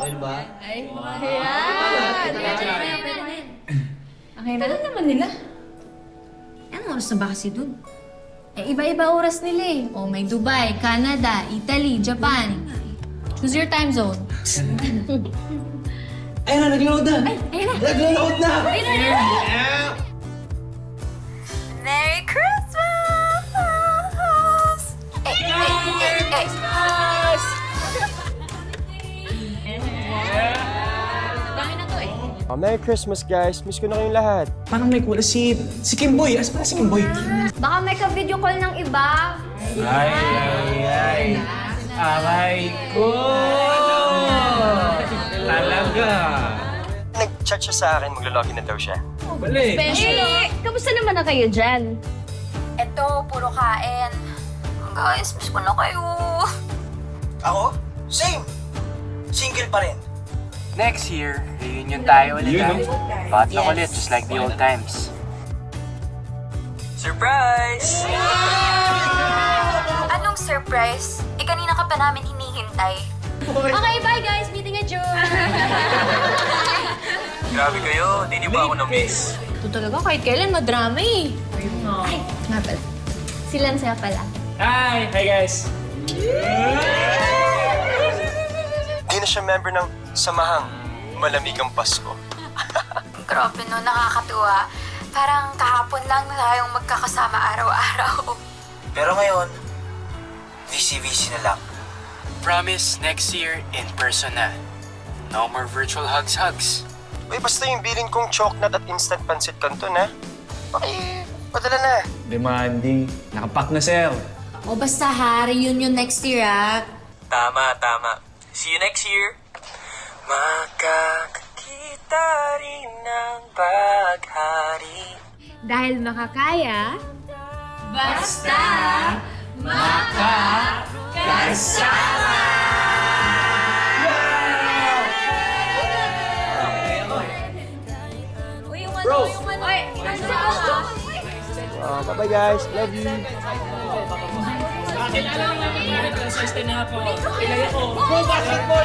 Pwede ba? Ay, ayan. Okay na lang naman nila. Anong oras na ba kasi dun? Eh, iba-iba oras nila eh. Oh, may Dubai, Canada, Italy, Japan. Choose your time zone. Ayun na, nag-load na! Ayun na! Nag-load na! Ayun na! Merry Christmas! Merry Christmas! Dami na to eh. Merry Christmas, guys. Miss ko na kayong lahat. Parang may kula si Kimboy. Asa pala si Kimboy? Baka may ka-video call ng iba. Ay. Aray ko! Talaga! Nag-chat siya sa akin, maglo-login na daw siya. Balik! Kamusta naman na kayo dyan? Eto, puro kain. Guys, miss ko na kayo. Ako? Same! Single pa rin. Next year, reunion tayo ulit ha. Potluck ulit, just like the old times. Surprise! Anong surprise? Eh, kanina ka pa namin hinihintay. Okay, bye guys! Meeting adjourned! Grabe kayo, di niyo ba ako na-miss? Ito talaga kahit kailan madrama eh. Ay, nga pala. Si Lancia pala. Hi! Hi guys! Di na siya member ng Samahang Malamigang Pasko. Grabe no, nakakatuwa. Parang kahapon lang na tayong magkakasama araw-araw. Pero ngayon, VC-VC na lang. Promise, next year, in person na. No more virtual hugs. Uy, basta yung bilin kong choknat at instant pancit canton, ha? Padala na. Demanding. Nakapack na, sir. O basta ha, reunion next year ah. Tama. See you next year. Makakakita rin ng baghari. Dahil makakaya, Basta Bro! Bye-bye, guys. Love you. Kilala naman namin ito. Sister na po. Kilala ko. Basketball!